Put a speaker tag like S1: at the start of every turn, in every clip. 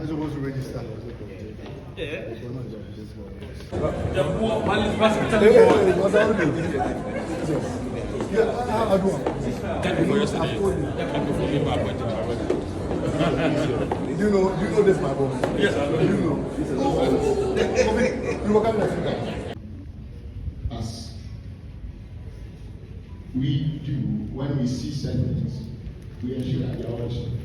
S1: supposed to register.
S2: Yeah.
S1: Malik Basintale and Hon.
S2: Thank you for yesterday. Thank you for being back.
S1: Do you know this, my boy?
S2: Yes, I know.
S1: You know. You were coming to
S3: As we do when we see certain things, we ensure that they are all checked.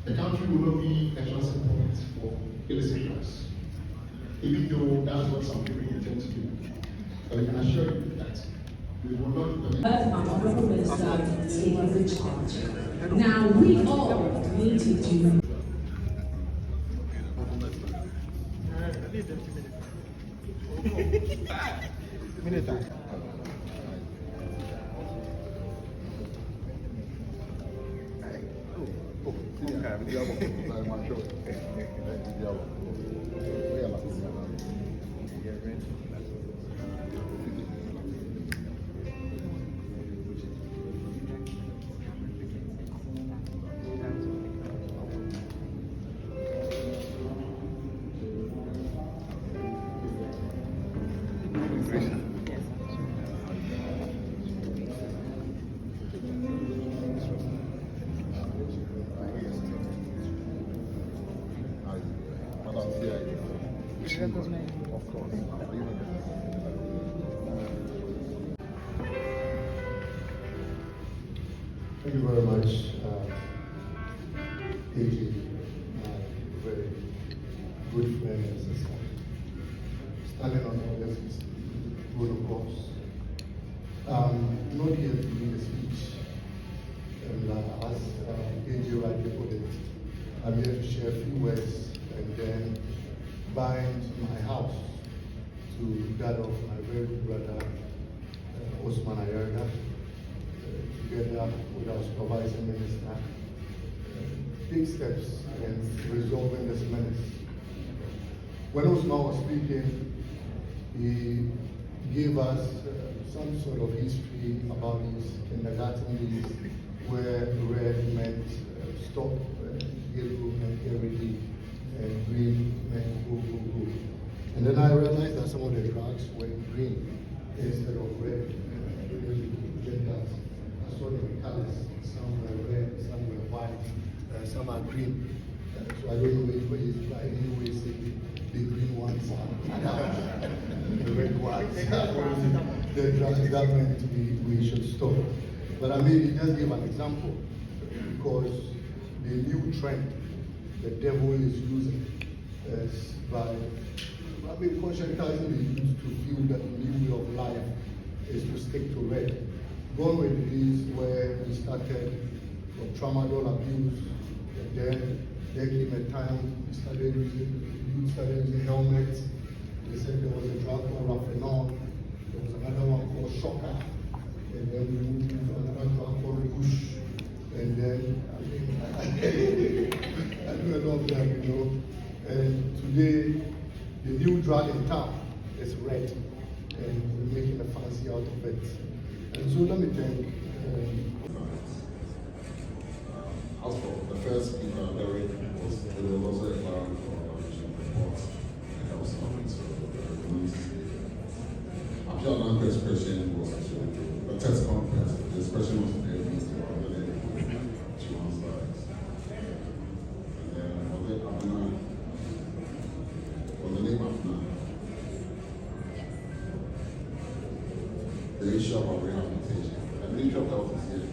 S3: The country will not be a transit point for illicit drugs, even though that's what some people intend to do. But I can assure you that we will not permit.
S4: Our Honorable Minister taking good charge. Now we all need to do.
S1: Of course. Thank you very much, AJ, my very good friend and sister. Standing on all this protocols. Not here to read a speech, and as AJ rightly put it, I'm here to share a few words and then bind my house to that of my very good brother, Osman Ayerga, together with our supervising minister, take steps in resolving this menace. When Osman was speaking, he gave us some sort of history about his kindergarten days, where red meant stop, yellow meant get ready, and green meant go, go, go. And then I realized that some of the drugs were green instead of red. I saw the colors, some were red, some were white, some are green. So I don't know which way is right. Anyway, say the green ones are the red ones. The drugs that meant to be, we should stop. But I mean, he just gave an example because the new trend the devil is using by conscientizing the youth to feel that the new way of life is to stick to red. Gone were the days where we started from tramadol abuse, and then there came a time we started using helmets. They said there was a drug called Raphenol, there was another one called Shocker, and then we moved to another drug called Bush, and then I do a lot of them, you know. And today, the new drug in town is red, and we're making a fancy out of it. And so let me thank.
S3: As for the first speaker, Derek, was also a plan for our report, and I was talking to the police. After another expression was a test conference, the expression was made. The issue about rehabilitation. The Ministry of Health is here.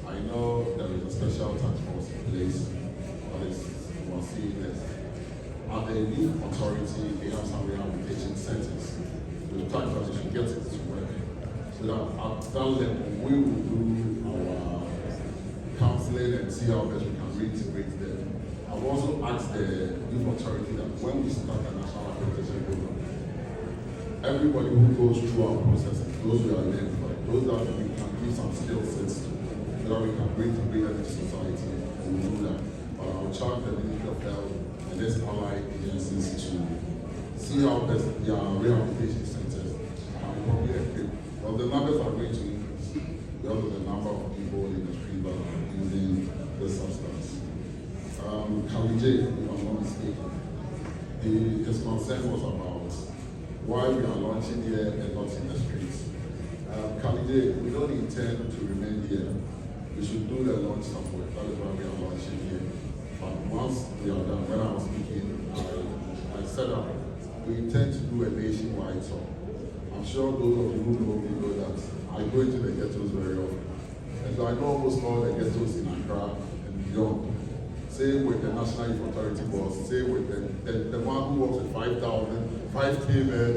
S3: I know there is a special task force in place that is overseeing this. At the new authority, they have some rehabilitation centers. We've tried to actually get it to work. So that at that level, we will do our counseling and see how best we can reintegrate them. I've also asked the new authority that when we start the national rehabilitation program, everybody who goes through our process, those we are identified, those that we can give some skill sets to, so that we can bring to bring into society, we will do that. But I will charge the Ministry of Health and its allied agencies to see how best their rehabilitation centers can probably equip. Well, the numbers are going to increase because of the number of people in the street that are using this substance. Kalije, if I'm not mistaken, his concern was about why we are launching here and not in the streets. Kalije, we don't intend to remain here. We should do the launch somewhere. That is why we are launching here. But once we are done, when I was speaking, I said that we intend to do a nationwide tour. I'm sure those of you who know me know that I go into the ghettos very often. And so I know almost all the ghettos in Accra and beyond. Same with the National Youth Authority boss, same with the one who works with 5,000, 5K men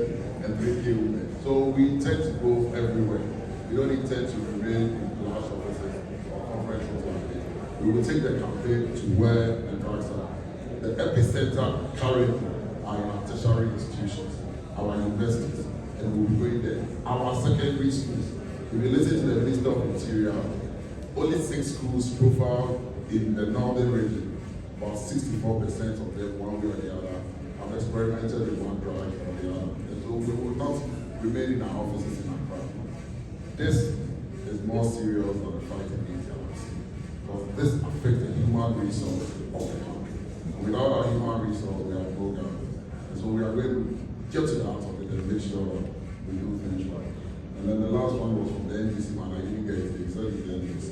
S3: and 3K women. So we intend to go everywhere. We don't intend to remain in large offices or conferences like this. We will take the campaign to where the drugs are. The epicenter currently are in our tertiary institutions, our universities, and we'll be going there. Our secondary schools. If you listen to the Minister of Interior, only 6 schools profile in the northern region. About 64% of them, one way or the other, have experimented with one drug or the other. And so we will not remain in our offices in Accra. This is more serious than the fight against terrorism, because this affects the human resource of the country. And without our human resource, we have no government. And so we are going to get to the heart of it and make sure we do things right. And then the last one was from the NDC man. I didn't get it. He said it's the NDC.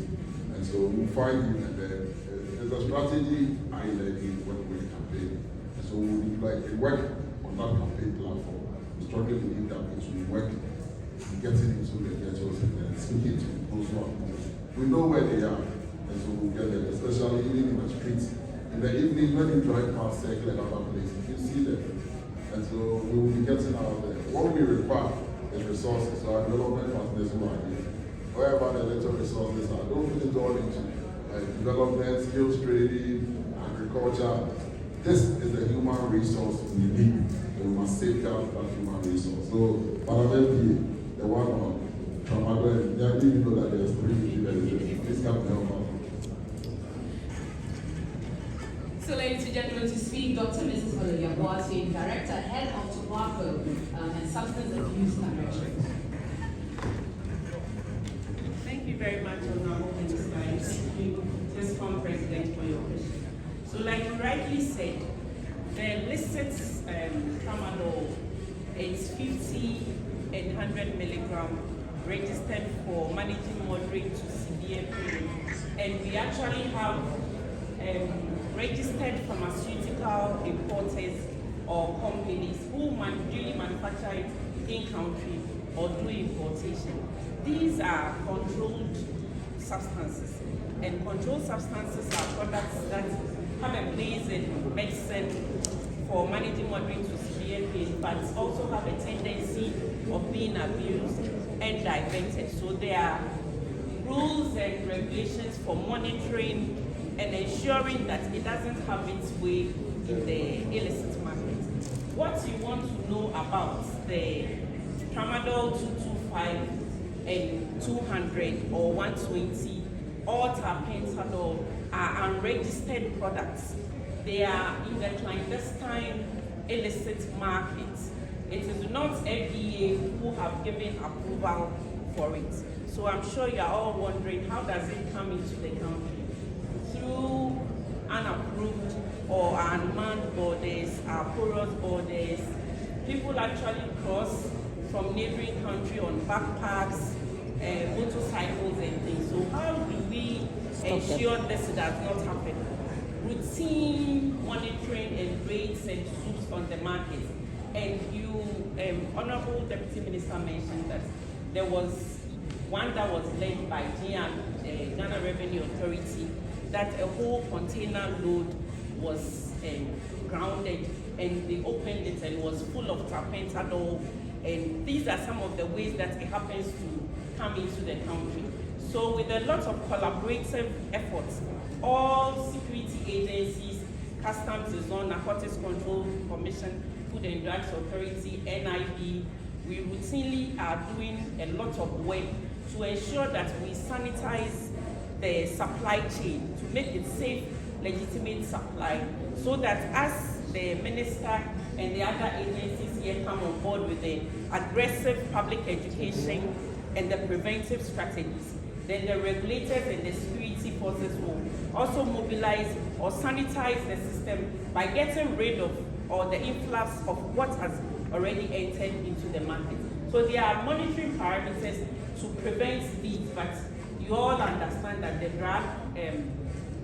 S3: And so we'll find him, and then there's a strategy I led in when we were campaigning. And so we'll work on that campaign platform. We strongly believe that it will work in getting into the ghettos and then speaking to those who are moving. We know where they are, and so we'll get there, especially even in the streets. In the evening, when you drive past Circle and other places, you see them. And so we will be getting out there. What we require is resources. So our development partners who are here, wherever the little resources are, don't put it all into development, skills training, agriculture. This is the human resource we need. We must safeguard that human resource. So, Madam the one on Tramado, they didn't know that there's 350 that please come to help out.
S4: So, ladies and gentlemen, to speak, Dr. Mrs. Malik Basintale, Director, Head of Tobacco and Substance Abuse Directorate.
S5: Thank you very much, Honorable Minister, and thank you, TISCOM President, for your question. So, like you rightly said, the listed tramadol is 50 and 100 milligram registered for managing moderate to severe pain, and we actually have registered pharmaceutical importers or companies who really manufacture it in country or do importation. These are controlled substances, and controlled substances are products that have a place in medicine for managing moderate to severe pain, but also have a tendency of being abused and diverted. So there are rules and regulations for monitoring and ensuring that it doesn't have its way in the illicit market. What you want to know about the tramadol 225 and 200 or 120 or terpentanol are unregistered products. They are in the clandestine illicit market. It is not FDA who have given approval for it. So I'm sure you are all wondering, how does it come into the country? Through unapproved or unmanned borders, porous borders. People actually cross from neighboring country on backpacks, motorcycles and things. So how do we ensure this does not happen? Routine monitoring and raids and swoops on the market. And you, Honorable Deputy Minister, mentioned that there was one that was led by Ghana Revenue Authority, that a whole container load was grounded, and they opened it and it was full of terpentanol. And these are some of the ways that it happens to come into the country. So with a lot of collaborative efforts, all security agencies, Customs Zone, Narcotics Control Commission, Food and Drugs Authority, NIB, we routinely are doing a lot of work to ensure that we sanitize the supply chain to make it safe, legitimate supply, so that as the minister and the other agencies here come on board with the aggressive public education and the preventive strategies, then the regulators and the security forces will also mobilize or sanitize the system by getting rid of or the influx of what has already entered into the market. So there are monitoring parameters to prevent these, but you all understand that the drug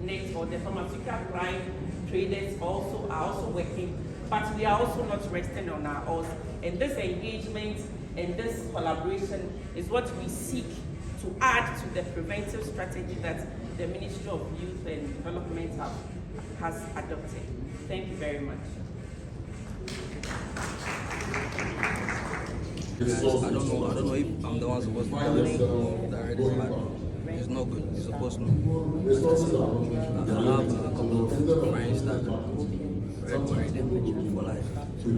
S5: net or the pharmaceutical price traders are also working, but we are also not resting on our oars. And this engagement and this collaboration is what we seek to add to the preventive strategy that the Ministry of Youth and Development has adopted. Thank you very much.
S6: I don't know if I'm the one supposed to tell him that already, but it's not good. It's supposed to know. I have a couple of friends that read for life. So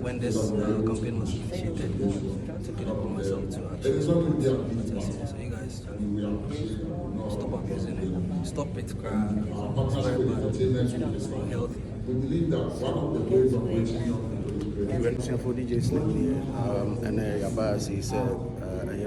S6: when this campaign was initiated, I took it upon myself to actually so you guys stop abusing it. Stop it, cry. It's very bad. It's not healthy.
S3: We believe that one of the ways of reaching out
S7: Representative for DJ Slim here, and Yabaz is a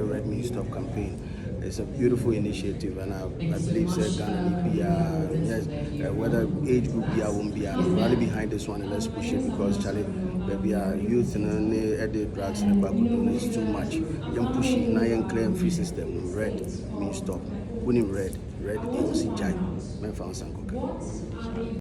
S7: Red Me Stop campaign. It's a beautiful initiative, and I believe that Ghana yes, whether age group be won't be, I'm rally behind this one and let's push it because Charlie, we are youth and the drugs and the back is too much. Young pushing, now young clear and free system. Red means stop. Winning red, AOC Jai. Men found some